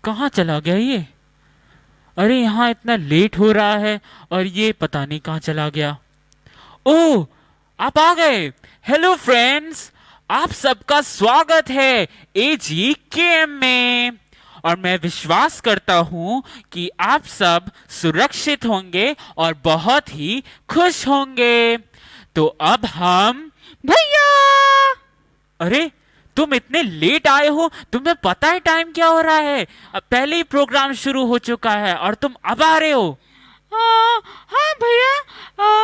कहाँ चला गया ये? अरे यहाँ इतना लेट हो रहा है और ये पता नहीं कहाँ चला गया। ओह, आप आ गए। हेलो फ्रेंड्स, आप सबका स्वागत है AGKM में। और मैं विश्वास करता हूँ कि आप सब सुरक्षित होंगे और बहुत ही खुश होंगे। तो अब हम भैया, अरे तुम इतने लेट आए हो, तुम्हें पता है टाइम क्या हो रहा है? अब पहले ही प्रोग्राम शुरू हो चुका है और तुम अब आ रहे हो। हाँ भैया,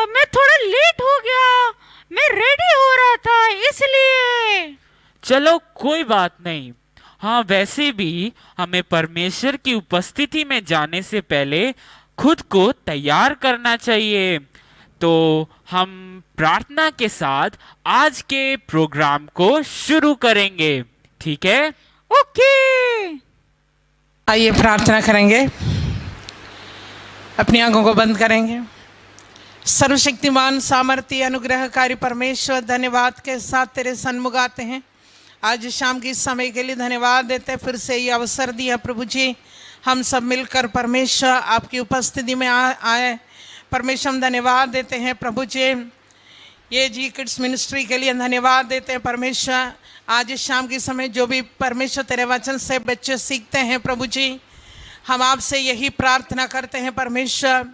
मैं थोड़ा लेट हो गया। मैं रेडी हो रहा था इसलिए। चलो कोई बात नहीं। हाँ, वैसे भी हमें परमेश्वर की उपस्थिति में जाने से पहले खुद को तैयार करना चाहिए। तो हम प्रार्थना के साथ आज के प्रोग्राम को शुरू करेंगे, ठीक है? ओके, आइए प्रार्थना करेंगे। अपनी आंखों को बंद करेंगे। सर्वशक्तिमान सामर्थ्य अनुग्रहकारी परमेश्वर, धन्यवाद के साथ तेरे सन्मुख आते हैं। आज शाम की समय के लिए धन्यवाद देते हैं, फिर से ये अवसर दिया प्रभु जी, हम सब मिलकर परमेश्वर आपकी उपस्थिति में आए। परमेश्वर हम धन्यवाद देते हैं प्रभु जी, ये जी किड्स मिनिस्ट्री के लिए धन्यवाद देते हैं परमेश्वर। आज शाम के समय जो भी परमेश्वर तेरे वचन से बच्चे सीखते हैं प्रभु जी, हम आपसे यही प्रार्थना करते हैं परमेश्वर,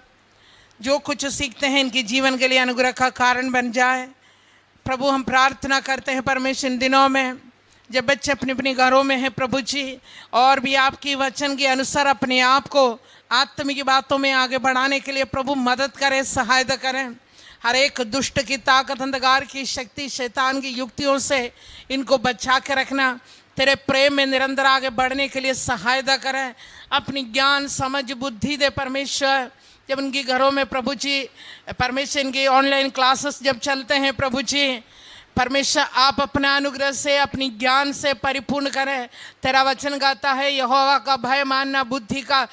जो कुछ सीखते हैं इनके जीवन के लिए अनुग्रह का कारण बन जाए। प्रभु हम प्रार्थना करते हैं परमेश्वर, इन दिनों में जब बच्चे अपने अपने घरों में हैं प्रभु जी, और भी आपकी वचन के अनुसार अपने आप को आत्मिक बातों में आगे बढ़ाने के लिए प्रभु मदद करें, सहायता करें। हर एक दुष्ट की ताकत, अंधकार की शक्ति, शैतान की युक्तियों से इनको बचा के रखना। तेरे प्रेम में निरंतर आगे बढ़ने के लिए सहायता करें। अपनी ज्ञान समझ बुद्धि दे परमेश्वर। जब इनके घरों में प्रभु जी परमेश्वर इनकी ऑनलाइन क्लासेस जब चलते हैं प्रभु जी, परमेश्वर आप अपना अनुग्रह से, अपनी ज्ञान से परिपूर्ण करें। तेरा वचन गाता है यहोवा का भय मानना बुद्धि का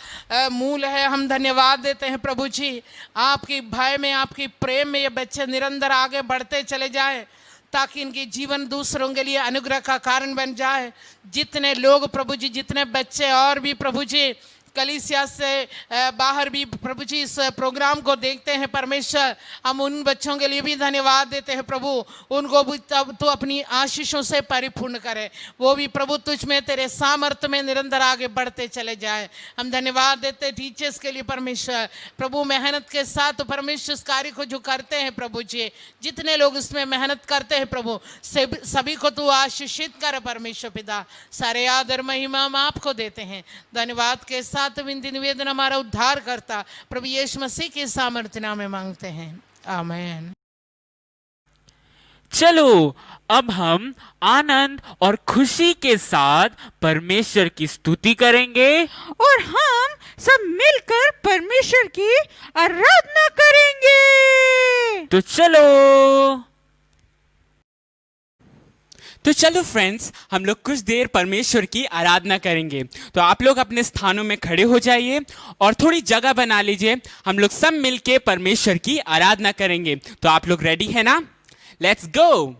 मूल है। हम धन्यवाद देते हैं प्रभु जी, आपकी भय में, आपकी प्रेम में ये बच्चे निरंतर आगे बढ़ते चले जाएं, ताकि इनकी जीवन दूसरों के लिए अनुग्रह का कारण बन जाए। जितने लोग प्रभु जी, जितने बच्चे और भी प्रभु जी कलीसिया से बाहर भी प्रभु जी इस प्रोग्राम को देखते हैं परमेश्वर, हम उन बच्चों के लिए भी धन्यवाद देते हैं प्रभु। उनको भी तब तो अपनी आशीषों से परिपूर्ण करे, वो भी प्रभु तुझ में तेरे सामर्थ्य में निरंतर आगे बढ़ते चले जाए। हम धन्यवाद देते हैं टीचर्स के लिए परमेश्वर, प्रभु मेहनत के साथ परमेश्वर इस कार्य को जो करते हैं प्रभु जी, जितने लोग इसमें मेहनत करते हैं प्रभु, सभी को तू आशीषित कर परमेश्वर पिता। सारे आदर महिमा हम आपको देते हैं। धन्यवाद के साथ विनती निवेदन हमारा उद्धार करता प्रभु यीशु मसीह के सामर्थ्य नाम में मांगते हैं, आमीन। चलो अब हम आनंद और खुशी के साथ परमेश्वर की स्तुति करेंगे और हम सब मिलकर परमेश्वर की आराधना करेंगे। तो चलो फ्रेंड्स, हम लोग कुछ देर परमेश्वर की आराधना करेंगे। तो आप लोग अपने स्थानों में खड़े हो जाइए और थोड़ी जगह बना लीजिए। हम लोग सब मिलके परमेश्वर की आराधना करेंगे। तो आप लोग रेडी है ना? Let's go.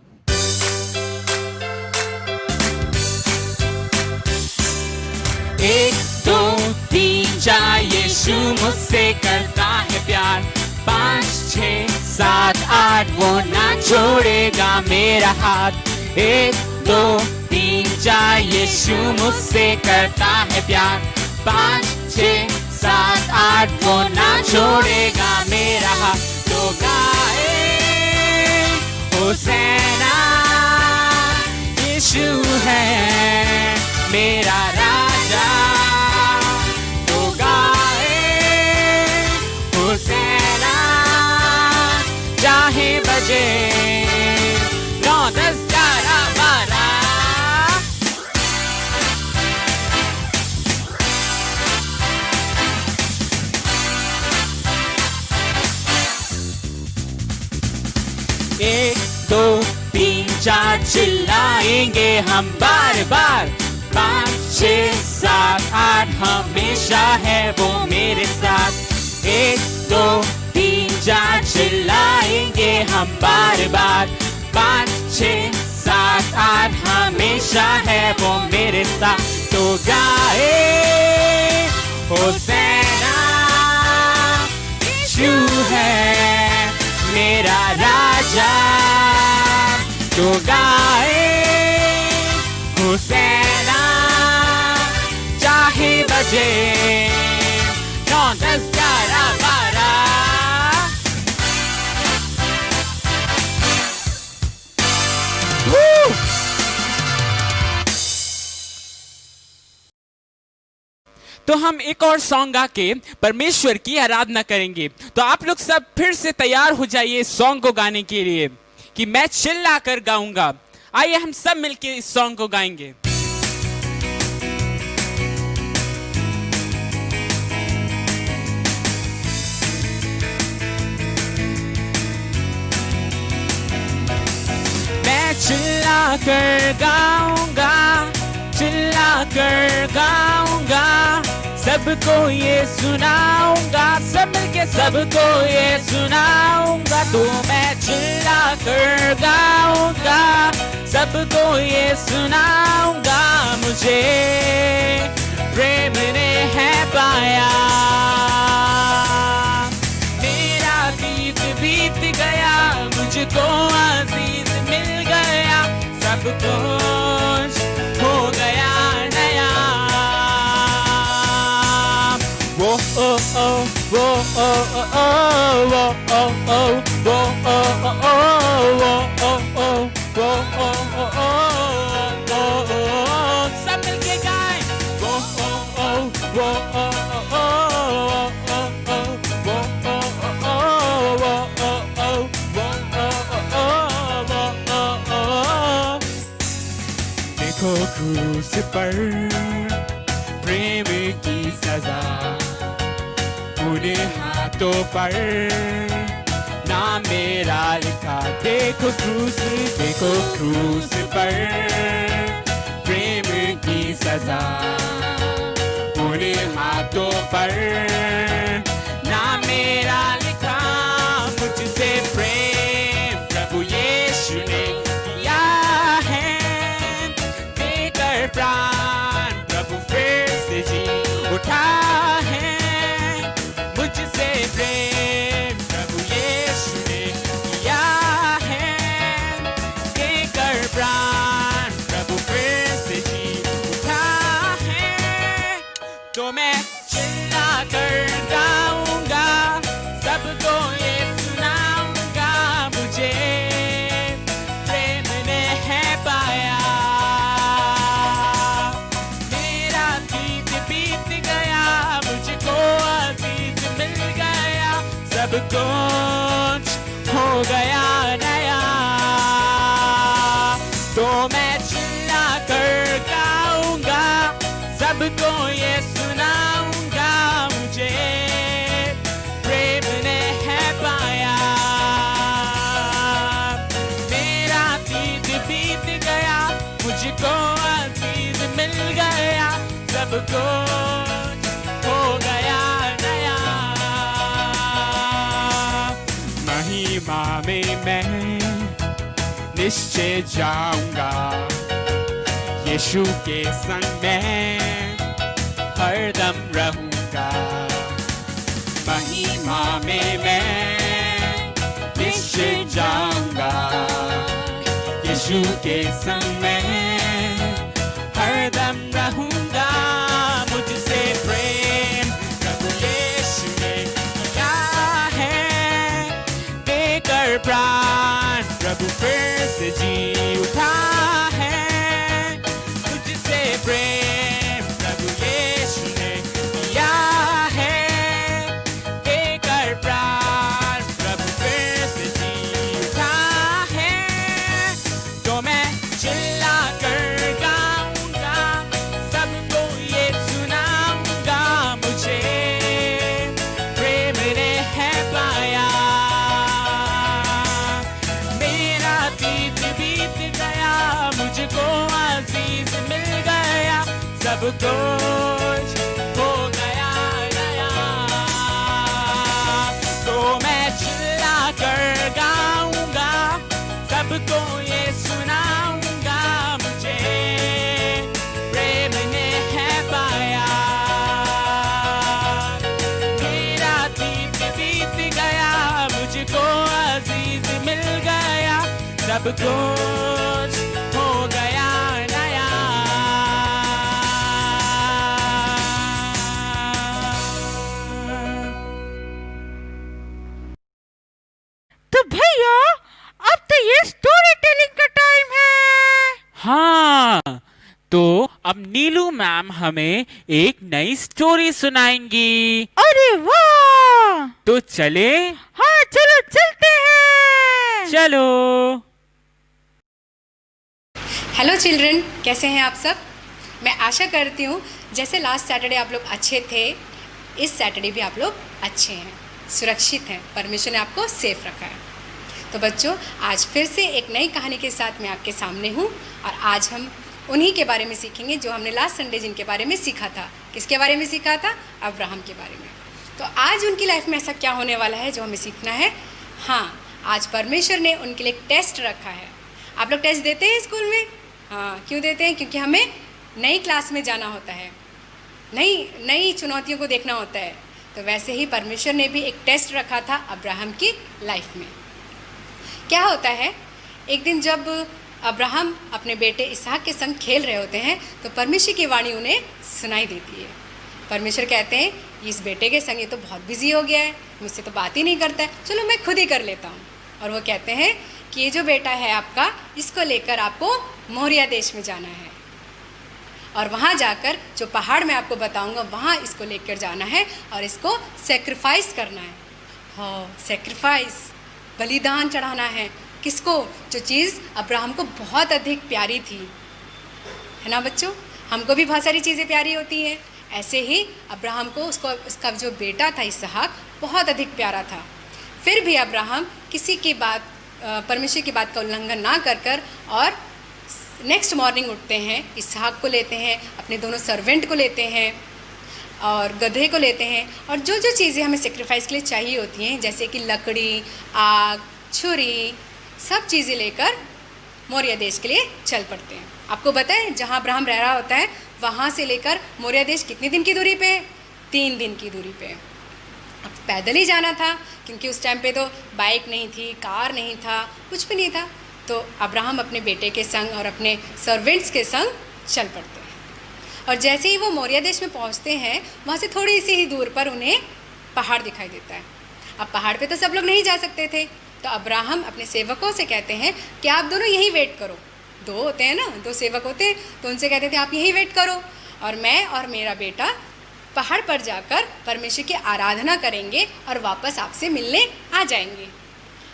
एक दो तीन चार, यीशु मुझसे करता है प्यार। 5 6 7 8, वो ना छोड़ेगा मेरा हाथ। 1 2 3 4, यीशु मुझसे करता है प्यार। 5 6 7 8, वो ना छोड़ेगा मेरा हाथ। तो गाए होसैना, यीशु है मेरा राजा। तो गाए होसैना, चाहे बजे 9 10 11 12। एक दो तीन चार, चिल्लाएंगे हम बार बार। 5 6 7 8, हमेशा है वो मेरे साथ। 1 2 3 4, चिल्लाएंगे हम बार बार। 5 6 7 8, हमेशा है वो मेरे साथ। तो गाए होसैना यीशु है मेरा राजा, तो गाए होसैना चाहे बजे 9, 10, 11, 12। तो हम एक और सॉन्ग गा के परमेश्वर की आराधना करेंगे। तो आप लोग सब फिर से तैयार हो जाइए इस सॉन्ग को गाने के लिए कि मैं चिल्ला कर गाऊंगा। आइए हम सब मिलके इस सॉन्ग को गाएंगे। मैं चिल्ला कर गाऊंगा, चिल्ला कर गाऊंगा, सबको ये सुनाऊंगा, सब मिलके सबको ये सुनाऊंगा। तो मैं चिल्ला कर गाऊंगा, सबको ये सुनाऊंगा, मुझे प्रेम ने है पाया। मेरा बीत बीत गया, मुझको अजीज मिल गया, सब कुछ हो गया नया। वो ओ ओ वो ओ ओ ओ वो ओ ओ वो ओ ओ ओ वो ओ ओ वो ओ ओ ओ सब मिलके गाएं। वो ओ ओ वो ओ ओ वो ओ ओ वो ओ ओ। देखो क्रूस पर प्रेम की सजा, पूरे हाथों पर नाम मेरा लिखा। देखो क्रूस पर प्रेम की सजा, पूरे हाथों पर नाम मेरा लिखा। मुझसे प्रेम प्रभु यीशु ने किया है, देकर प्राण प्रभु फिर से जी उठा है। मुझसे प्रेम प्रभु यीशु ने किया है, देकर प्राण प्रभु फिर से जी उठा है। तो मैं चिल्ला कर गाऊंगा, सबको ये सुनाऊंगा, मुझे प्रेम ने है पाया। मेरा बीत बीत गया, मुझको अजीज मिल गया, सब कुछ हो गया नया। तो मैं चिल्ला कर गाऊंगा, सबको ये सुनाऊंगा, मुझे प्रेम ने है पाया। मेरा बीत बीत गया, मुझको अजीज मिल गया, सब कुछ हो गया नया। महिमा में मैं निश्चय जाऊंगा, यीशु के संग में हरदम रहूंगा। महिमा में मैं निश्चय जाऊंगा, यीशु के संग में हरदम रहूंगा। मुझसे प्रेम प्रभु यीशु ने किया है, देकर प्राण प्रभु फिर से जी उठा है। मुझसे प्रेम प्रभु यीशु ने किया है, देकर प्राण प्रभु फिर से जी उठा है। तो मैं चिल्ला कर गाऊंगा, सबको ये सुनाऊंगा, मुझे प्रेम ने है पाया। मेरा बीत बीत गया, मुझको अजीज मिल गया, सब कुछ हो गया नया। तो मैं चिल्ला कर गाऊंगा, सबको ये सुनाऊंगा, मुझे प्रेम ने है पाया। सब कुछ हो गया नया। तो भैया अब तो ये स्टोरी टेलिंग का टाइम है। हाँ, तो अब नीलू मैम हमें एक नई स्टोरी सुनाएंगी। अरे वाह! तो चले? हाँ चलो चलते हैं। चलो। हेलो चिल्ड्रन, कैसे हैं आप सब? मैं आशा करती हूँ जैसे लास्ट सैटरडे आप लोग अच्छे थे, इस सैटरडे भी आप लोग अच्छे हैं, सुरक्षित हैं, परमेश्वर ने आपको सेफ रखा है। तो बच्चों, आज फिर से एक नई कहानी के साथ मैं आपके सामने हूँ और आज हम उन्हीं के बारे में सीखेंगे जो हमने लास्ट संडे जिनके बारे में सीखा था। किसके बारे में सीखा था? अब्राहम के बारे में। तो आज उनकी लाइफ में ऐसा क्या होने वाला है जो हमें सीखना है? हाँ, आज परमेश्वर ने उनके लिए एक टेस्ट रखा है। आप लोग टेस्ट देते हैं स्कूल में? हाँ, क्यों देते हैं? क्योंकि हमें नई क्लास में जाना होता है, नई चुनौतियों को देखना होता है। तो वैसे ही परमेश्वर ने भी एक टेस्ट रखा था अब्राहम की लाइफ में। क्या होता है, एक दिन जब अब्राहम अपने बेटे इसहाक के संग खेल रहे होते हैं तो परमेश्वर की वाणी उन्हें सुनाई देती है। परमेश्वर कहते हैं, इस बेटे के संग ये तो बहुत बिजी हो गया है, मुझसे तो बात ही नहीं करता है, चलो मैं खुद ही कर लेता हूँ। और वो कहते हैं कि ये जो बेटा है आपका, इसको लेकर आपको मोरिया देश में जाना है और वहाँ जाकर जो पहाड़ मैं आपको बताऊँगा वहाँ इसको लेकर जाना है और इसको सेक्रीफाइस करना है। हाँ, सेक्रीफाइस, बलिदान चढ़ाना है। किसको? जो चीज़ अब्राहम को बहुत अधिक प्यारी थी, है ना बच्चों? हमको भी बहुत सारी चीज़ें प्यारी होती हैं। ऐसे ही अब्राहम को उसका जो बेटा था इसहाक बहुत अधिक प्यारा था। फिर भी अब्राहम किसी की बात, परमेश्वर की बात का उल्लंघन ना कर और नेक्स्ट मॉर्निंग उठते हैं, इसहाक को लेते हैं, अपने दोनों सर्वेंट को लेते हैं और गधे को लेते हैं और जो जो चीज़ें हमें सेक्रीफाइस के लिए चाहिए होती हैं, जैसे कि लकड़ी, आग, छुरी, सब चीज़ें लेकर मोरिया देश के लिए चल पड़ते हैं। आपको पता है जहाँ अब्राहम रह रहा होता है वहाँ से लेकर मोरिया देश कितने दिन की दूरी पे है? 3 दिन की दूरी पे। अब पैदल ही जाना था क्योंकि उस टाइम पे तो बाइक नहीं थी, कार नहीं था, कुछ भी नहीं था। तो अब्राहम अपने बेटे के संग और अपने सर्वेंट्स के संग चल पड़ते हैं और जैसे ही वो मोरिया देश में पहुँचते हैं वहाँ से थोड़ी सी ही दूर पर उन्हें पहाड़ दिखाई देता है। अब पहाड़ पे तो सब लोग नहीं जा सकते थे, तो अब्राहम अपने सेवकों से कहते हैं कि आप दोनों यहीं वेट करो। 2 होते हैं ना, 2 सेवक होते हैं, तो उनसे कहते थे आप यहीं वेट करो और मैं और मेरा बेटा पहाड़ पर जाकर परमेश्वर की आराधना करेंगे और वापस आपसे मिलने आ जाएंगे।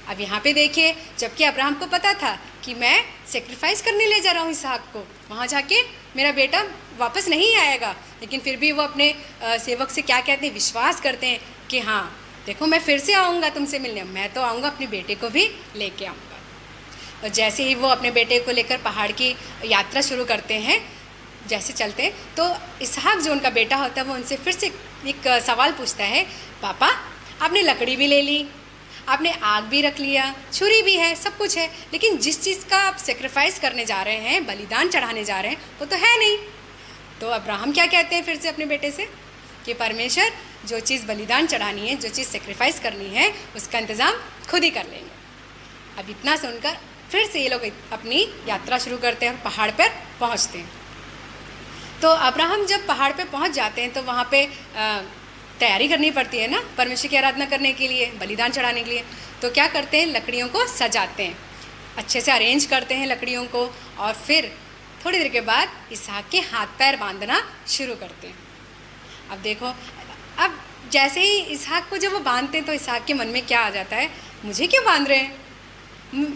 अब यहाँ पे देखिए, जबकि अब्राहम को पता था कि मैं सेक्रीफाइस करने ले जा रहा हूँ इसहाक को, वहाँ जाके मेरा बेटा वापस नहीं आएगा, लेकिन फिर भी वो अपने सेवक से क्या कहते हैं? विश्वास करते हैं कि हाँ देखो मैं फिर से आऊँगा तुमसे मिलने, मैं तो आऊँगा, अपने बेटे को भी लेके आऊँगा। और जैसे ही वो अपने बेटे को लेकर पहाड़ की यात्रा शुरू करते हैं, जैसे चलते हैं तो इसहाक जो उनका बेटा होता है वो उनसे फिर से एक सवाल पूछता है, पापा आपने लकड़ी भी ले ली, आपने आग भी रख लिया, छुरी भी है, सब कुछ है, लेकिन जिस चीज़ का आप सेक्रीफाइस करने जा रहे हैं, बलिदान चढ़ाने जा रहे हैं, वो तो है नहीं। तो अब्राहम क्या कहते हैं फिर से अपने बेटे से कि परमेश्वर जो चीज़ बलिदान चढ़ानी है, जो चीज़ सेक्रीफाइस करनी है, उसका इंतज़ाम खुद ही कर लेंगे। अब इतना सुनकर फिर से ये लोग अपनी यात्रा शुरू करते हैं और पहाड़ पर पहुंचते हैं। तो अब्राहम जब पहाड़ पे पहुंच जाते हैं तो वहाँ पे तैयारी करनी पड़ती है ना परमेश्वर की आराधना करने के लिए, बलिदान चढ़ाने के लिए। तो क्या करते हैं? लकड़ियों को सजाते हैं, अच्छे से अरेंज करते हैं लकड़ियों को और फिर थोड़ी देर के बाद इसहाक के हाथ पैर बांधना शुरू करते हैं। अब देखो, अब जैसे ही इसहाक को जब वो बांधते हैं तो इसहाक के मन में क्या आ जाता है? मुझे क्यों बांध रहे हैं?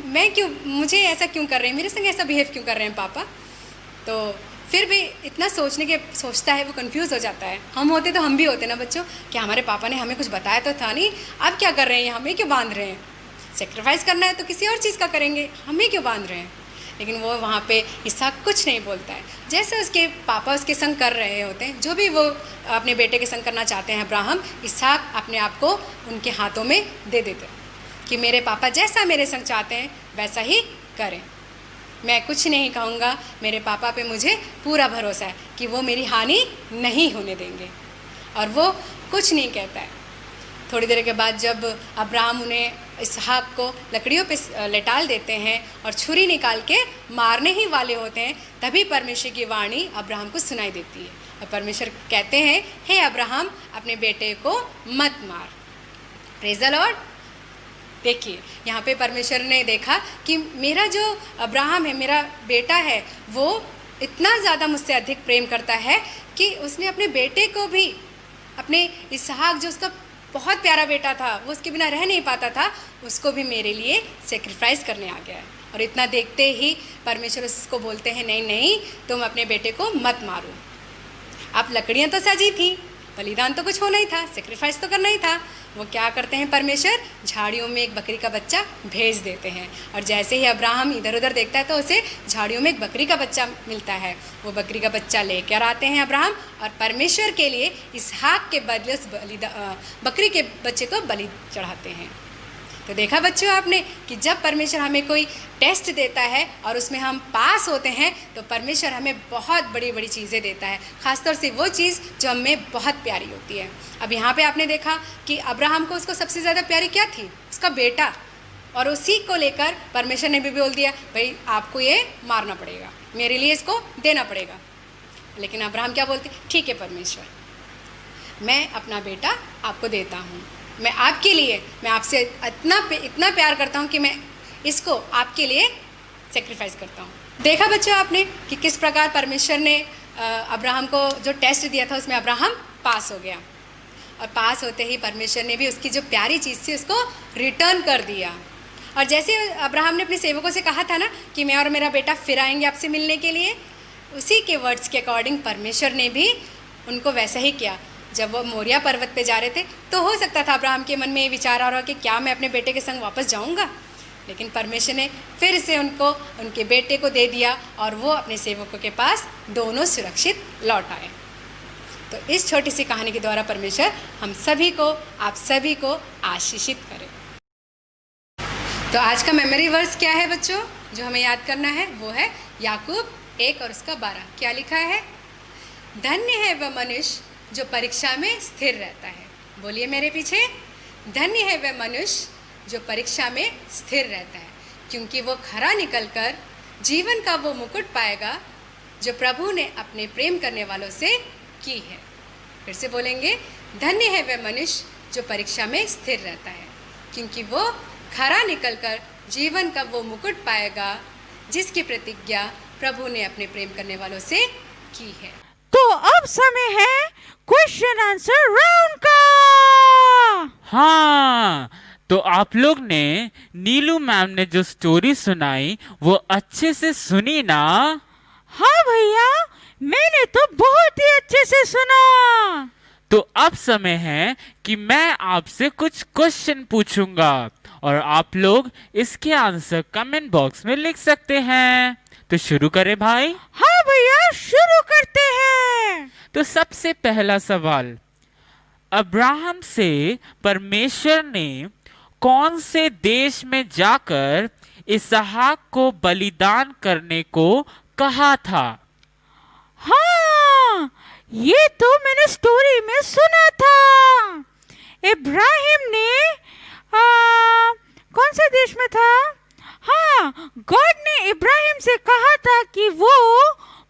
मैं क्यों, मुझे ऐसा क्यों कर रहे हैं, मेरे संग ऐसा बिहेव क्यों कर रहे हैं पापा? तो फिर भी इतना सोचता है, वो कंफ्यूज हो जाता है। हम होते तो हम भी होते ना बच्चों, कि हमारे पापा ने हमें कुछ बताया तो था नहीं, अब क्या कर रहे हैं, हमें क्यों बांध रहे हैं? सेक्रीफाइस करना है तो किसी और चीज़ का करेंगे, हमें क्यों बांध रहे हैं? लेकिन वो वहाँ पे इसहाक कुछ नहीं बोलता है। जैसे उसके पापा उसके संग कर रहे होते हैं, जो भी वो अपने बेटे के संग करना चाहते हैं अब्राहम, इसहाक अपने आप को उनके हाथों में दे देते कि मेरे पापा जैसा मेरे संग चाहते हैं वैसा ही करें, मैं कुछ नहीं कहूँगा, मेरे पापा पे मुझे पूरा भरोसा है कि वो मेरी हानि नहीं होने देंगे। और वो कुछ नहीं कहता है। थोड़ी देर के बाद जब अब्राहम उन्हें इसहाक को लकड़ियों पे लेटाल देते हैं और छुरी निकाल के मारने ही वाले होते हैं, तभी परमेश्वर की वाणी अब्राहम को सुनाई देती है और परमेश्वर कहते हैं, हे अब्राहम, अपने बेटे को मत मार। Praise the Lord. देखिए यहाँ पे परमेश्वर ने देखा कि मेरा जो अब्राहम है, मेरा बेटा है, वो इतना ज़्यादा मुझसे अधिक प्रेम करता है कि उसने अपने बेटे को भी, अपने इसहाक जो उसका बहुत प्यारा बेटा था, वो उसके बिना रह नहीं पाता था, उसको भी मेरे लिए सेक्रीफाइस करने आ गया है। और इतना देखते ही परमेश्वर उसको बोलते हैं, नहीं नहीं, तुम अपने बेटे को मत मारो। अब लकड़ियाँ तो सजी थी, बलिदान तो कुछ होना ही था, सेक्रीफाइस तो करना ही था। वो क्या करते हैं, परमेश्वर झाड़ियों में एक बकरी का बच्चा भेज देते हैं और जैसे ही अब्राहम इधर उधर देखता है तो उसे झाड़ियों में एक बकरी का बच्चा मिलता है। वो बकरी का बच्चा लेकर आते हैं अब्राहम और परमेश्वर के लिए इसहाक के बदले उस बकरी के बच्चे को बलि चढ़ाते हैं। तो देखा बच्चों आपने कि जब परमेश्वर हमें कोई टेस्ट देता है और उसमें हम पास होते हैं तो परमेश्वर हमें बहुत बड़ी बड़ी चीज़ें देता है, ख़ासतौर से वो चीज़ जो हमें बहुत प्यारी होती है। अब यहाँ पे आपने देखा कि अब्राहम को उसको सबसे ज़्यादा प्यारी क्या थी, उसका बेटा, और उसी को लेकर परमेश्वर ने भी बोल दिया, भाई आपको ये मारना पड़ेगा, मेरे लिए इसको देना पड़ेगा। लेकिन अब्राहम क्या बोलते, ठीक है परमेश्वर, मैं अपना बेटा आपको देता हूँ, मैं आपके लिए, मैं आपसे इतना प्यार करता हूँ कि मैं इसको आपके लिए सेक्रीफाइस करता हूँ। देखा बच्चों आपने कि किस प्रकार परमेश्वर ने अब्राहम को जो टेस्ट दिया था उसमें अब्राहम पास हो गया और पास होते ही परमेश्वर ने भी उसकी जो प्यारी चीज़ थी उसको रिटर्न कर दिया। और जैसे अब्राहम ने अपने सेवकों से कहा था ना कि मैं और मेरा बेटा फिर आएंगे आपसे मिलने के लिए, उसी के वर्ड्स के अकॉर्डिंग परमेश्वर ने भी उनको वैसा ही किया। जब वो मोरिया पर्वत पे जा रहे थे तो हो सकता था अब्राहम के मन में ये विचार आ रहा हो कि क्या मैं अपने बेटे के संग वापस जाऊंगा, लेकिन परमेश्वर ने फिर से उनको उनके बेटे को दे दिया और वो अपने सेवकों के पास दोनों सुरक्षित लौट आए। तो इस छोटी सी कहानी के द्वारा परमेश्वर हम सभी को, आप सभी को आशीषित करे। तो आज का मेमोरी वर्स क्या है बच्चों, जो हमें याद करना है वो है याकूब 1 और उसका 12। क्या लिखा है, धन्य है वह मनुष्य जो परीक्षा में स्थिर रहता है। बोलिए मेरे पीछे, धन्य है वह मनुष्य जो परीक्षा में स्थिर रहता है, क्योंकि वो खरा निकलकर जीवन का वो मुकुट पाएगा जो प्रभु ने अपने प्रेम करने वालों से की है। फिर से बोलेंगे, धन्य है वह मनुष्य जो परीक्षा में स्थिर रहता है, क्योंकि वो खरा निकलकर जीवन का वो मुकुट पाएगा जिसकी प्रतिज्ञा प्रभु ने अपने प्रेम करने वालों से की है। तो अब समय है क्वेश्चन आंसर राउंड का। हाँ, तो आप लोग ने नीलू मैम ने जो स्टोरी सुनाई वो अच्छे से सुनी ना? हाँ भैया, मैंने तो बहुत ही अच्छे से सुना। तो अब समय है कि मैं आपसे कुछ क्वेश्चन पूछूंगा और आप लोग इसके आंसर कमेंट बॉक्स में लिख सकते हैं। तो शुरू करें भाई? हाँ भैया, शुरू करते हैं। तो सबसे पहला सवाल, अब्राहम से परमेश्वर ने कौन से देश में जाकर इसहाक को बलिदान करने को कहा था? हाँ, ये तो मैंने स्टोरी में सुना था। इब्राहिम ने कौन से देश में था? हाँ, गॉड ने इब्राहिम से कहा था कि वो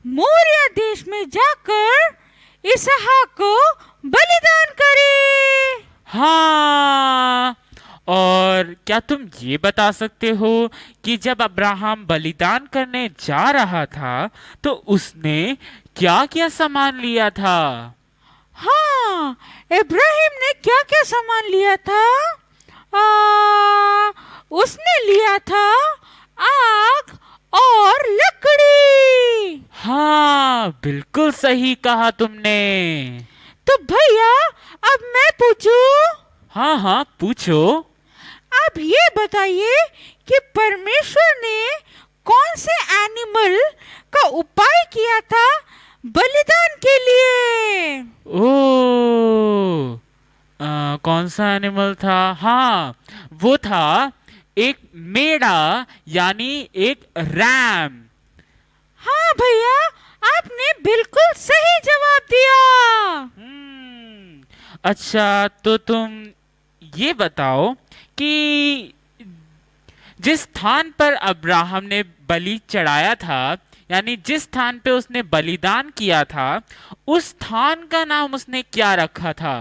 मोरिया देश में जाकर इसहाक को बलिदान करे। हाँ, और क्या तुम ये बता सकते हो कि जब अब्राहम बलिदान करने जा रहा था तो उसने क्या क्या सामान लिया था? हाँ, इब्राहिम ने क्या क्या सामान लिया था? उसने लिया था आग और लकड़ी। हाँ, बिल्कुल सही कहा तुमने। तो भैया अब मैं पूछूं? हाँ हाँ, पूछो। अब ये बताइए कि परमेश्वर ने कौन से एनिमल का उपाय किया था बलिदान के लिए? ओ, कौन सा एनिमल था? हाँ, वो था एक मेढ़ा, यानी एक रैम। हाँ भैया, आपने बिल्कुल सही जवाब दिया। अच्छा, तो तुम ये बताओ कि जिस स्थान पर अब्राहम ने बलि चढ़ाया था, यानी जिस स्थान पे उसने बलिदान किया था, उस स्थान का नाम उसने क्या रखा था?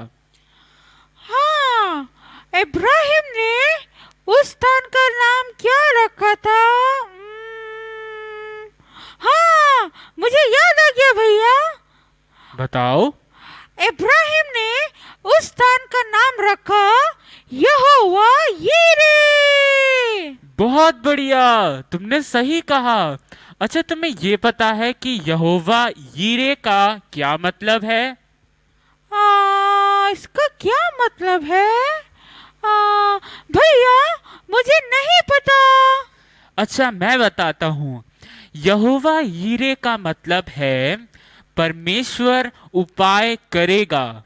हाँ, इब्राहिम ने उस स्थान का नाम क्या रखा था? हाँ, मुझे याद आ गया भैया। बताओ। इब्राहिम ने उस स्थान का नाम रखा यहोवा यीरे। बहुत बढ़िया, तुमने सही कहा। अच्छा, तुम्हें ये पता है कि यहोवा यीरे का क्या मतलब है? इसका क्या मतलब है? भैया, मुझे नहीं पता। अच्छा, मैं बताता हूँ। यहोवा यीरे का मतलब है परमेश्वर उपाय करेगा।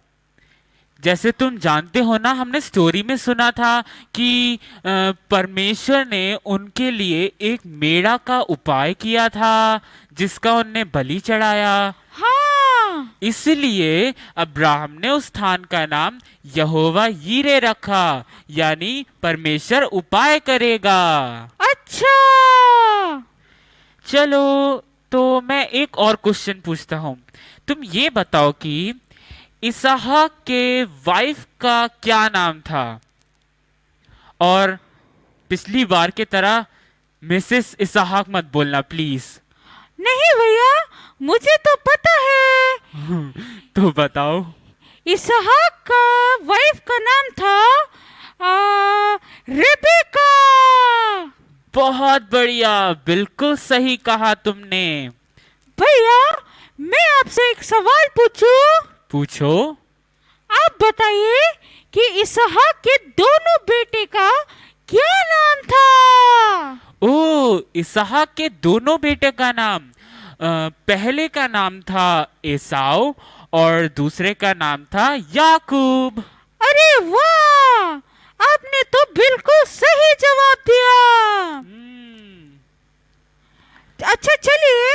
जैसे तुम जानते हो ना, हमने स्टोरी में सुना था कि परमेश्वर ने उनके लिए एक मेढ़ा का उपाय किया था जिसका उनने बलि चढ़ाया। हाँ, इसलिए अब्राहम ने उस स्थान का नाम यहोवा यीरे रखा, यानी परमेश्वर उपाय करेगा। अच्छा। चलो, तो मैं एक और क्वेश्चन पूछता हूँ। तुम ये बताओ कि इसहाक के वाइफ का क्या नाम था? और पिछली बार की तरह मिसेस इसहाक मत बोलना प्लीज। नहीं भैया, मुझे तो पता है। तो बताओ। इसहाक का वाइफ का नाम था रेबेका। बहुत बढ़िया, बिल्कुल सही कहा तुमने। भैया, मैं आपसे एक सवाल पूछूं? पूछो। आप बताइए कि इसहाक के दोनों बेटे का क्या नाम था? ओ, इसहाक के दोनों बेटे का नाम, पहले का नाम था एसाव और दूसरे का नाम था याकूब। अरे वाह, आपने तो बिल्कुल सही जवाब दिया। अच्छा, चलिए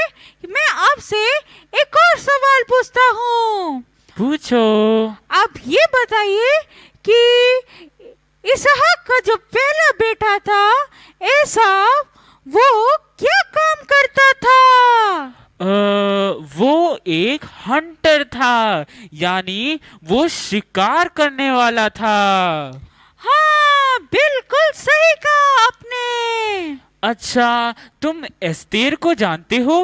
मैं आपसे एक और सवाल पूछता हूँ। पूछो। आप ये बताइए कि इसहाक का जो पहला बेटा था एसाव, वो क्या काम करता था? वो एक हंटर था, यानी वो शिकार करने वाला था। हाँ, बिल्कुल सही कहा आपने। अच्छा, तुम एस्तेर को जानते हो?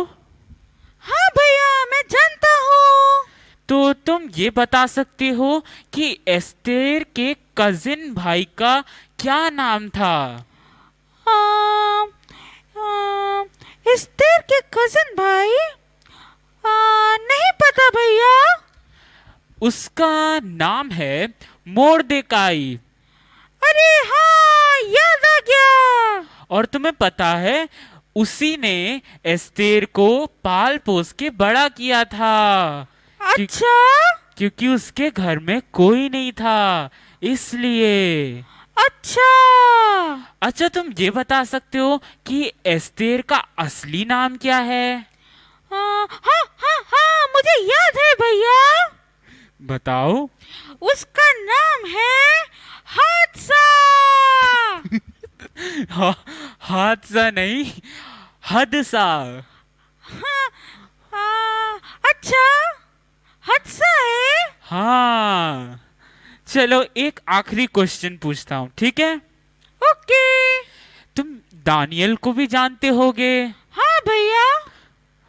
हाँ भैया, मैं जानता हूँ। तो तुम ये बता सकते हो कि एस्तेर के कजिन भाई का क्या नाम था? एस्तेर के कजिन भाई? नहीं पता भैया। उसका नाम है मोर्देकाई। अरे हाँ, याद आ गया। और तुम्हें पता है, उसी ने एस्तेर को पाल पोस के बड़ा किया था। अच्छा। क्योंकि उसके घर में कोई नहीं था, इसलिए। अच्छा। अच्छा, तुम ये बता सकते हो कि एस्तेर का असली नाम क्या है? हाँ हाँ हाँ, मुझे याद है भैया। बताओ। उसका नाम है हादसा। हादसा नहीं, हदसा। अच्छा, हादसा है। हाँ। चलो, एक आखिरी क्वेश्चन पूछता हूँ, ठीक है? ओके। तुम दानियल को भी जानते होगे। हाँ भैया।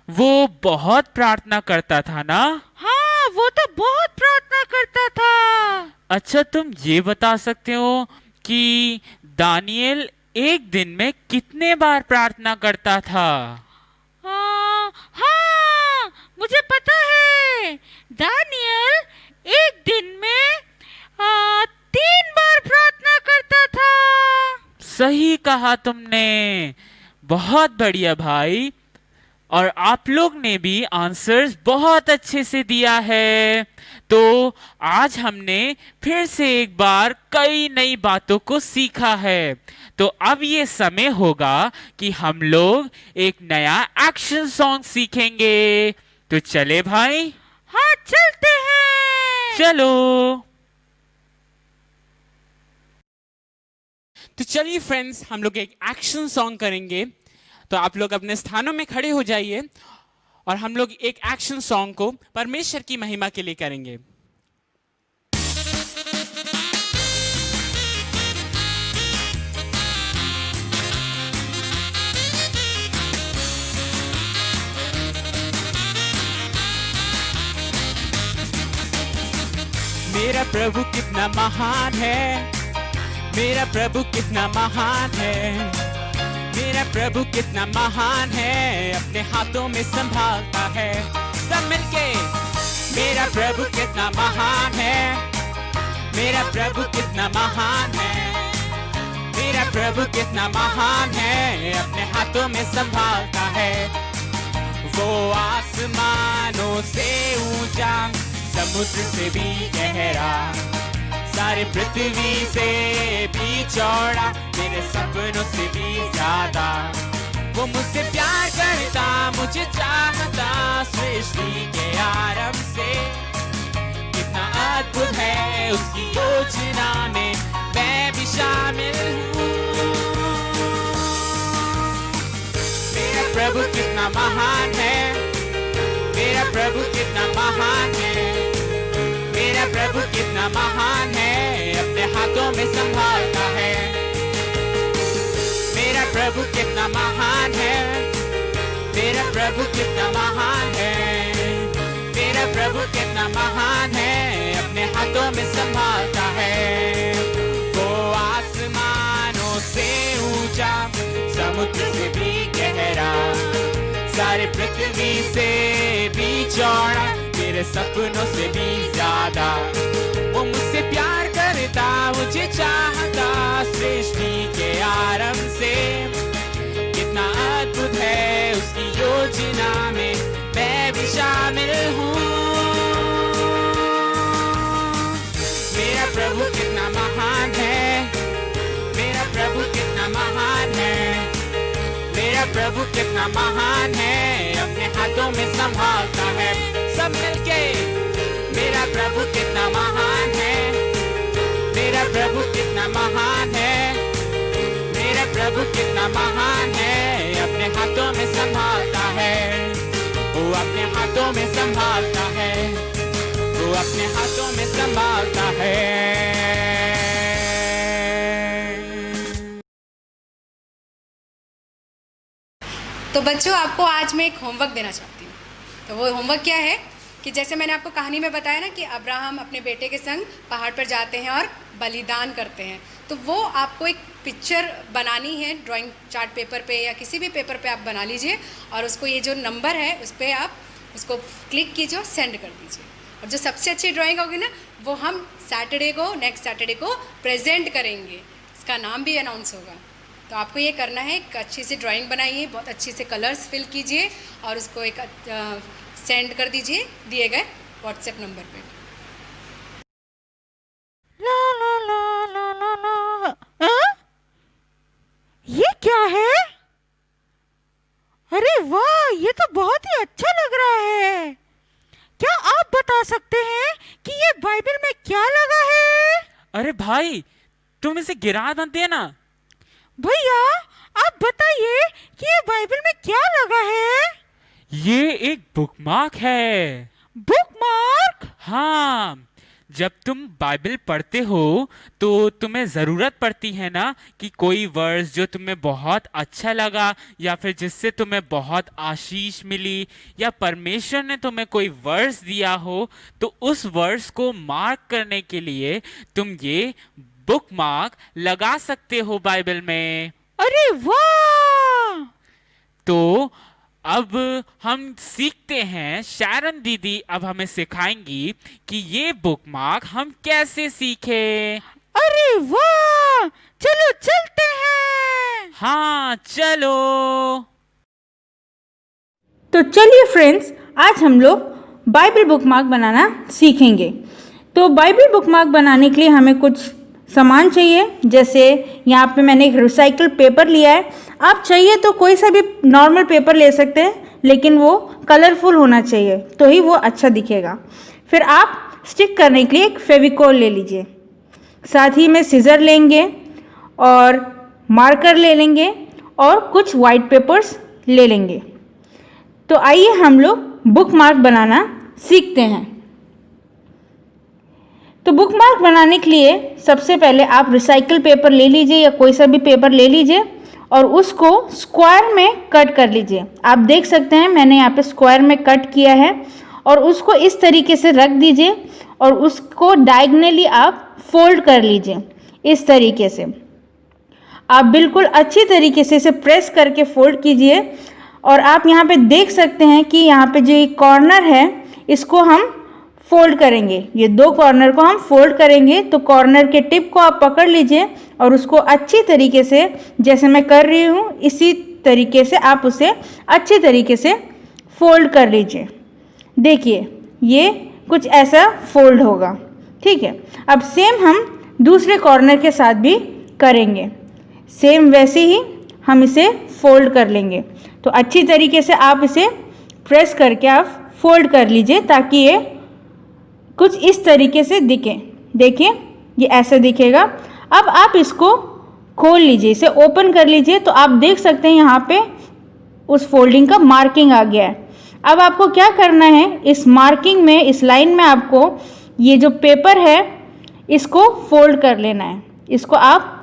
वो बहुत प्रार्थना करता था ना? हाँ, वो तो बहुत प्रार्थना करता था। अच्छा, तुम ये बता सकते हो कि दानियल एक दिन में कितने बार प्रार्थना करता था? हाँ, मुझे पता है। दानियल एक दिन में 3 बार प्रार्थना करता था। सही कहा तुमने, बहुत बढ़िया भाई। और आप लोग ने भी आंसर्स बहुत अच्छे से दिया है। तो आज हमने फिर से एक बार कई नई बातों को सीखा है। तो अब ये समय होगा कि हम लोग एक नया एक्शन सॉन्ग सीखेंगे। तो चले भाई। हाँ, चलते हैं। चलो। तो चलिए फ्रेंड्स, हम लोग एक एक्शन सॉन्ग करेंगे। तो आप लोग अपने स्थानों में खड़े हो जाइए और हम लोग एक एक्शन सॉन्ग को परमेश्वर की महिमा के लिए करेंगे। मेरा प्रभु कितना महान है, मेरा प्रभु कितना महान है, मेरा प्रभु कितना महान है, अपने हाथों में संभालता है। सब मिलके, मेरा प्रभु कितना महान है, मेरा प्रभु कितना महान है, मेरा प्रभु कितना महान है, अपने हाथों में संभालता है। वो आसमानों से ऊंचा, समुद्र से भी गहरा, सारे पृथ्वी से भी चौड़ा, मेरे सपनों से भी ज्यादा। वो मुझसे प्यार करता, मुझे चाहता, सृष्टि के आरंभ से। कितना अद्भुत है उसकी योजना में मैं भी शामिल हूँ। मेरा प्रभु कितना महान है, मेरा प्रभु कितना महान है, मेरा प्रभु कितना महान है, अपने हाथों में संभालता है। मेरा प्रभु कितना महान है, मेरा प्रभु कितना महान है, मेरा प्रभु कितना महान है, अपने हाथों में संभालता है। वो आसमानों से ऊंचा, समुद्र से भी गहरा, सारे पृथ्वी से भी चौड़ा, मेरे सपनों से भी ज्यादा। वो मुझसे प्यार करता, मुझे चाहता, सृष्टि के आरंभ से। कितना अद्भुत है उसकी योजना में मैं भी शामिल हूँ। मेरा प्रभु कितना महान है, मेरा प्रभु कितना महान है, मेरा प्रभु कितना महान है, अपने हाथों में संभालता है। सब मिलके, मेरा प्रभु कितना महान है, मेरा प्रभु कितना महान है, मेरा प्रभु कितना महान है, अपने हाथों में संभालता है। वो अपने हाथों में संभालता है, वो अपने हाथों में संभालता है। तो बच्चों, आपको आज मैं एक होमवर्क देना चाहती हूँ। तो वो होमवर्क क्या है कि जैसे मैंने आपको कहानी में बताया ना कि अब्राहम अपने बेटे के संग पहाड़ पर जाते हैं और बलिदान करते हैं, तो वो आपको एक पिक्चर बनानी है ड्राइंग चार्ट पेपर पे या किसी भी पेपर पे आप बना लीजिए, और उसको ये जो नंबर है उस पर आप उसको क्लिक कीजिए और सेंड कर दीजिए। और जो सबसे अच्छी ड्राइंग होगी ना, वो हम सैटरडे को, नेक्स्ट सैटरडे को प्रेजेंट करेंगे, इसका नाम भी अनाउंस होगा। तो आपको ये करना है, एक अच्छी सी ड्राइंग बनाइए, बहुत अच्छी से कलर्स फिल कीजिए और उसको एक सेंड कर दीजिए दिए गए व्हाट्सएप नंबर पे। ला ला ला ला ला ला। हाँ? ये क्या है? अरे वाह, ये तो बहुत ही अच्छा लग रहा है। क्या आप बता सकते हैं कि ये बाइबल में क्या लगा है? अरे भाई, तुम इसे गिरा मत देना। भैया, आप बताइए कि ये बाइबल में क्या लगा है? ये एक बुकमार्क है। बुकमार्क? हाँ, जब तुम बाइबल पढ़ते हो तो तुम्हें ज़रूरत पड़ती है ना कि कोई वर्स जो तुम्हें बहुत अच्छा लगा या फिर जिससे तुम्हें बहुत आशीष मिली, या परमेश्वर ने तुम्हें कोई वर्स दिया हो, तो उस वर्स को मार्क करने के लिए तुम ये बुकमार्क लगा सकते हो बाइबल में। अरे वाह! तो अब हम सीखते हैं, शैरन दीदी अब हमें सिखाएंगी कि ये बुकमार्क हम कैसे सीखे। अरे वाह! चलो चलते हैं। हाँ चलो। तो चलिए फ्रेंड्स, आज हम लोग बाइबल बुकमार्क बनाना सीखेंगे। तो बाइबल बुकमार्क बनाने के लिए हमें कुछ सामान चाहिए। जैसे यहाँ पे मैंने एक रिसाइकल पेपर लिया है। आप चाहिए तो कोई सा भी नॉर्मल पेपर ले सकते हैं, लेकिन वो कलरफुल होना चाहिए, तो ही वो अच्छा दिखेगा। फिर आप स्टिक करने के लिए एक फेविकॉल ले लीजिए। साथ ही में सिज़र लेंगे और मार्कर ले लेंगे और कुछ वाइट पेपर्स ले लेंगे। तो आइए हम लोग बुक मार्क बनाना सीखते हैं। तो बुक मार्क बनाने के लिए सबसे पहले आप रिसाइकल पेपर ले लीजिए या कोई सा भी पेपर ले लीजिए और उसको स्क्वायर में कट कर लीजिए। आप देख सकते हैं मैंने यहाँ पे स्क्वायर में कट किया है और उसको इस तरीके से रख दीजिए और उसको डायगनली आप फोल्ड कर लीजिए इस तरीके से। आप बिल्कुल अच्छी तरीके से इसे प्रेस करके फोल्ड कीजिए और आप यहाँ पे देख सकते हैं कि यहाँ पे जो ये कॉर्नर है इसको हम फोल्ड करेंगे। ये दो कॉर्नर को हम फोल्ड करेंगे। तो कॉर्नर के टिप को आप पकड़ लीजिए और उसको अच्छी तरीके से, जैसे मैं कर रही हूँ इसी तरीके से आप उसे अच्छी तरीके से फोल्ड कर लीजिए। देखिए ये कुछ ऐसा फोल्ड होगा, ठीक है। अब सेम हम दूसरे कॉर्नर के साथ भी करेंगे, सेम वैसे ही हम इसे फोल्ड कर लेंगे। तो अच्छी तरीके से आप इसे प्रेस करके आप फोल्ड कर लीजिए ताकि ये कुछ इस तरीके से दिखे। देखिए ये ऐसे दिखेगा। अब आप इसको खोल लीजिए, इसे ओपन कर लीजिए। तो आप देख सकते हैं यहाँ पे उस फोल्डिंग का मार्किंग आ गया है। अब आपको क्या करना है, इस मार्किंग में, इस लाइन में आपको ये जो पेपर है इसको फोल्ड कर लेना है। इसको आप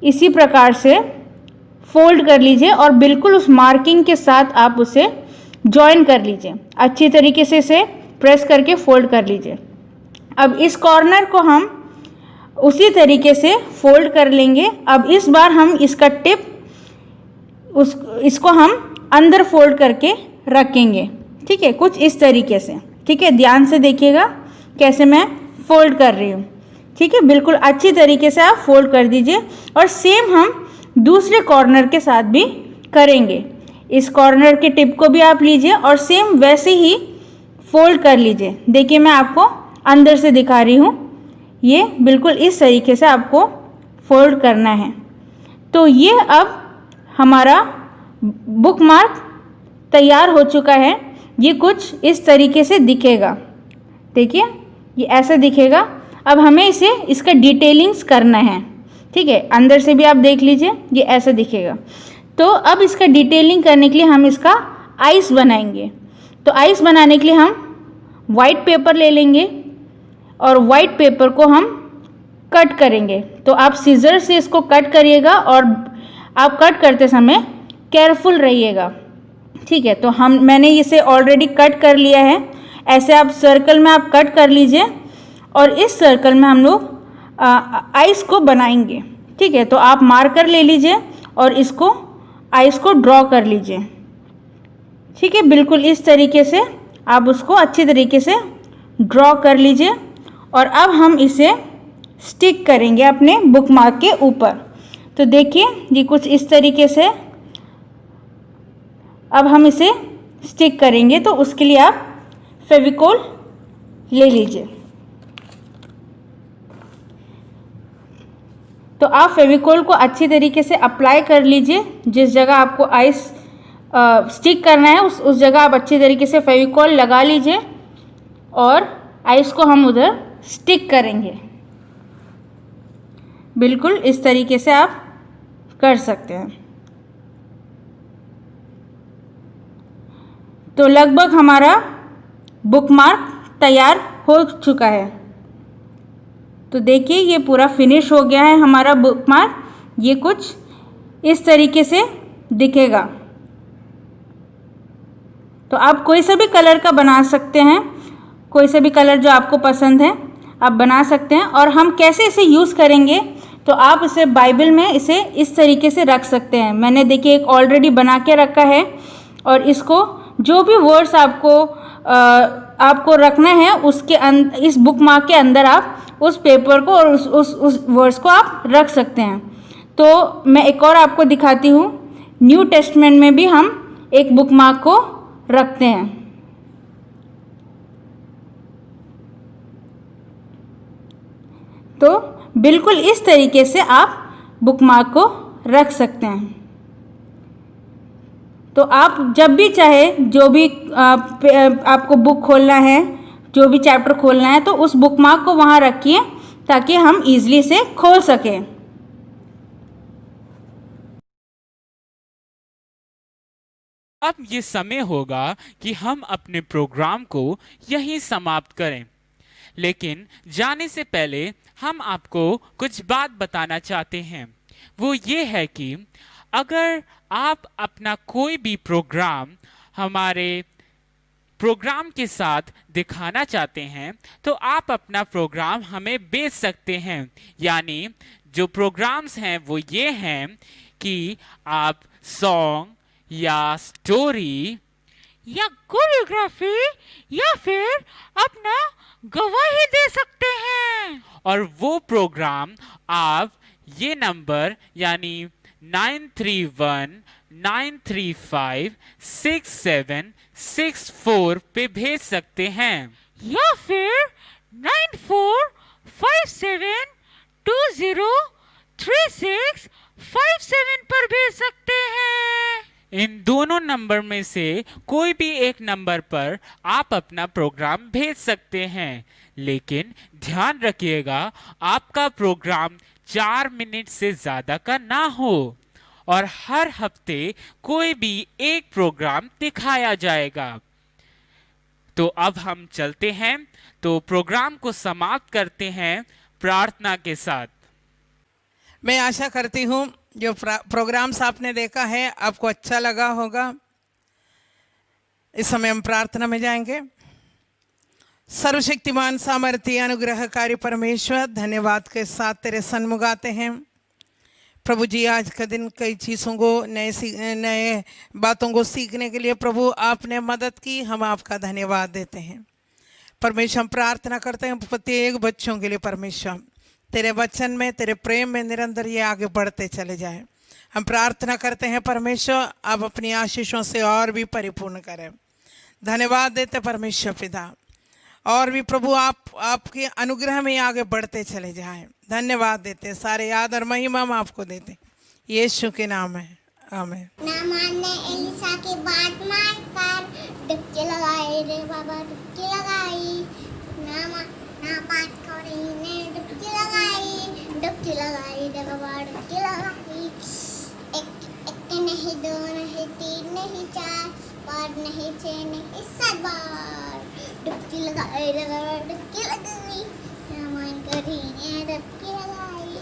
इसी प्रकार से फोल्ड कर लीजिए और बिल्कुल उस मार्किंग के साथ आप उसे जॉइन कर लीजिए। अच्छी तरीके से इसे प्रेस करके फोल्ड कर लीजिए। अब इस कॉर्नर को हम उसी तरीके से फोल्ड कर लेंगे। अब इस बार हम इसका टिप इसको हम अंदर फोल्ड करके रखेंगे, ठीक है, कुछ इस तरीके से, ठीक है। ध्यान से देखिएगा कैसे मैं फोल्ड कर रही हूँ, ठीक है। बिल्कुल अच्छी तरीके से आप फोल्ड कर दीजिए और सेम हम दूसरे कॉर्नर के साथ भी करेंगे। इस कॉर्नर के टिप को भी आप लीजिए और सेम वैसे ही फोल्ड कर लीजिए। देखिए मैं आपको अंदर से दिखा रही हूँ, ये बिल्कुल इस तरीके से आपको फोल्ड करना है। तो ये अब हमारा बुक मार्क तैयार हो चुका है। ये कुछ इस तरीके से दिखेगा, देखिए ये ऐसा दिखेगा। अब हमें इसे इसका डिटेलिंग्स करना है, ठीक है। अंदर से भी आप देख लीजिए ये ऐसा दिखेगा। तो अब इसका डिटेलिंग करने के लिए हम इसका आइस बनाएंगे। तो आइस बनाने के लिए हम वाइट पेपर ले लेंगे और वाइट पेपर को हम कट करेंगे। तो आप सीजर से इसको कट करिएगा और आप कट करते समय केयरफुल रहिएगा, ठीक है। तो मैंने इसे ऑलरेडी कट कर लिया है। ऐसे आप सर्कल में आप कट कर लीजिए और इस सर्कल में हम लोग आइस को बनाएंगे, ठीक है। तो आप मार्कर ले लीजिए और इसको आइस को ड्रॉ कर लीजिए, ठीक है। बिल्कुल इस तरीके से आप उसको अच्छी तरीके से ड्रॉ कर लीजिए और अब हम इसे स्टिक करेंगे अपने बुक मार्क के ऊपर। तो देखिए ये कुछ इस तरीके से अब हम इसे स्टिक करेंगे। तो उसके लिए आप फेविकोल ले लीजिए। तो आप फेविकोल को अच्छी तरीके से अप्लाई कर लीजिए। जिस जगह आपको आइस स्टिक करना है उस जगह आप अच्छी तरीके से फेविकोल लगा लीजिए और आइस को हम उधर स्टिक करेंगे। बिल्कुल इस तरीके से आप कर सकते हैं। तो लगभग हमारा बुक मार्क तैयार हो चुका है। तो देखिए ये पूरा फिनिश हो गया है हमारा बुक मार्क। ये कुछ इस तरीके से दिखेगा। तो आप कोई सा भी कलर का बना सकते हैं, कोई सा भी कलर जो आपको पसंद है आप बना सकते हैं। और हम कैसे इसे यूज़ करेंगे, तो आप इसे बाइबल में इसे इस तरीके से रख सकते हैं। मैंने देखिए एक ऑलरेडी बना के रखा है और इसको जो भी वर्ड्स आपको रखना है उसके इस बुक मार्क के अंदर आप उस पेपर को और उस वर्ड्स को आप रख सकते हैं। तो मैं एक और आपको दिखाती हूँ। न्यू टेस्टमेंट में भी हम एक बुक मार्क को रखते हैं। तो बिल्कुल इस तरीके से आप बुक मार्क को रख सकते हैं। तो आप जब भी चाहे जो भी आपको बुक खोलना है, जो भी चैप्टर खोलना है, तो उस बुक मार्क को वहाँ रखिए ताकि हम ईज़िली से खोल सकें। अब ये समय होगा कि हम अपने प्रोग्राम को यहीं समाप्त करें, लेकिन जाने से पहले हम आपको कुछ बात बताना चाहते हैं। वो ये है कि अगर आप अपना कोई भी प्रोग्राम हमारे प्रोग्राम के साथ दिखाना चाहते हैं तो आप अपना प्रोग्राम हमें बेच सकते हैं। यानी जो प्रोग्राम्स हैं वो ये हैं कि आप सॉन्ग या स्टोरी या कोरियोग्राफी या फिर अपना गवाही दे सकते हैं। और वो प्रोग्राम आप ये नंबर यानी 9319356764 पे भेज सकते हैं या फिर 9457203657 पर भेज सकते हैं। इन दोनों नंबर में से कोई भी एक नंबर पर आप अपना प्रोग्राम भेज सकते हैं, लेकिन ध्यान रखिएगा आपका प्रोग्राम 4 मिनट से ज्यादा का ना हो और हर हफ्ते कोई भी एक प्रोग्राम दिखाया जाएगा। तो अब हम चलते हैं, तो प्रोग्राम को समाप्त करते हैं प्रार्थना के साथ। मैं आशा करती हूँ जो प्रोग्राम्स आपने देखा है आपको अच्छा लगा होगा। इस समय हम प्रार्थना में जाएंगे। सर्वशक्तिमान सामर्थ्य अनुग्रहकारी परमेश्वर, धन्यवाद के साथ तेरे सन्मुख आते हैं प्रभु जी। आज का दिन कई चीज़ों को नए बातों को सीखने के लिए प्रभु आपने मदद की, हम आपका धन्यवाद देते हैं परमेश्वर। हम प्रार्थना करते हैं प्रत्येक बच्चों के लिए परमेश्वर, तेरे वचन में तेरे प्रेम में निरंतर ये आगे बढ़ते चले जाए। हम प्रार्थना करते हैं परमेश्वर आप अपनी आशीषों से और भी परिपूर्ण करें। धन्यवाद देते परमेश्वर पिता, और भी प्रभु आपके अनुग्रह में आगे बढ़ते चले जाएं। धन्यवाद देते, सारे याद और महिमा हम आपको देते, यीशु के नाम है, आमीन। नामान ने एलिसा की बात मानकर डुबकी लगाई रे बाबा, डुबकी लगाई। नामान कोरी ने डुबकी लगाई रे बाबा, डुबकी लगाई। एक नहीं, दो नहीं, तीन नहीं, चार, पाँच नहीं, छह नहीं, 7 बार डुबकी लगाई रे बाबा, डुबकी लगाई। नामान कोरी ने डुबकी लगाई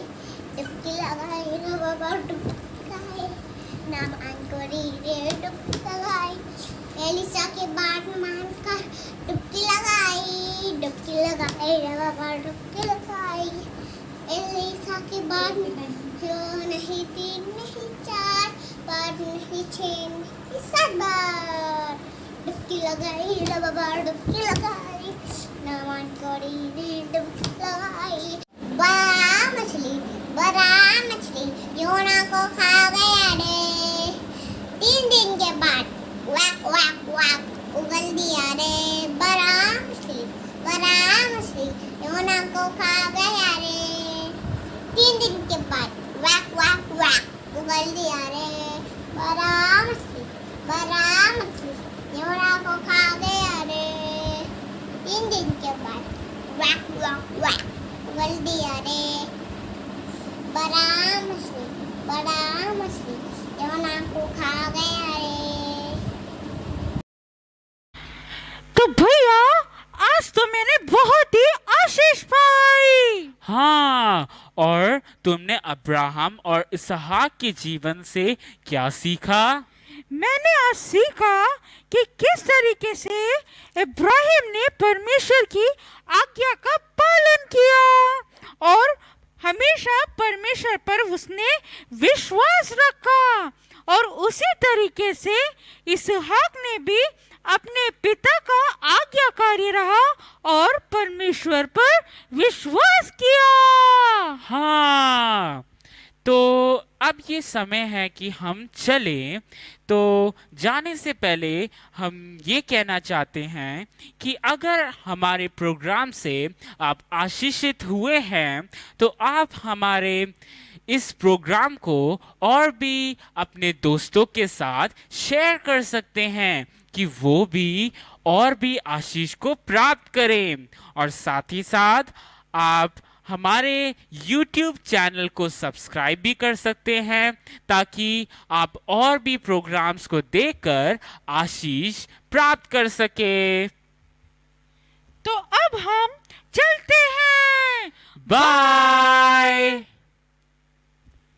रे बाबा, डुबकी लगाई। नामान कोरी ने डुबकी लगाई। एलिसा की बात मानकर डुबकी लगाई रे बाबा, डुबकी लगाई। एलिसा की बात दो नहीं, तीन नहीं, चार, पाँच नहीं, छह नहीं, 7 बार डुबकी लगाई रे बाबा, डुबकी लगाई। नामान कोरी ने डुबकी लगाई। बड़ा मछली योना को खा गया रे। 3 दिन के बाद वाक वाक वाक उगल दिया रे। बड़ा मछली योना को खा गया रे। 3 दिन के बाद वाक वाक वाक उगल दिया रे। बड़ा मछली योना को खा गया रे। 3 दिन के बाद वाक वाक वाक उगल दिया रे। बड़ा मछली योना को खा गया रे। तो भैया आज तो मैंने बहुत ही आशीष पाई। हाँ, और तुमने अब्राहम और इसहाक के जीवन से क्या सीखा? मैंने आज सीखा कि किस तरीके से इब्राहिम ने परमेश्वर की आज्ञा का पालन किया और हमेशा परमेश्वर पर उसने विश्वास रखा, और उसी तरीके से इसहाक ने भी अपने पिता का आज्ञाकारी रहा और परमेश्वर पर विश्वास किया। हाँ, तो अब ये समय है कि हम चलें। तो जाने से पहले हम ये कहना चाहते हैं कि अगर हमारे प्रोग्राम से आप आशीषित हुए हैं तो आप हमारे इस प्रोग्राम को और भी अपने दोस्तों के साथ शेयर कर सकते हैं कि वो भी और भी आशीष को प्राप्त करें। और साथ ही साथ आप हमारे YouTube चैनल को सब्सक्राइब भी कर सकते हैं ताकि आप और भी प्रोग्राम्स को देखकर आशीष प्राप्त कर सके। तो अब हम चलते हैं। बाय।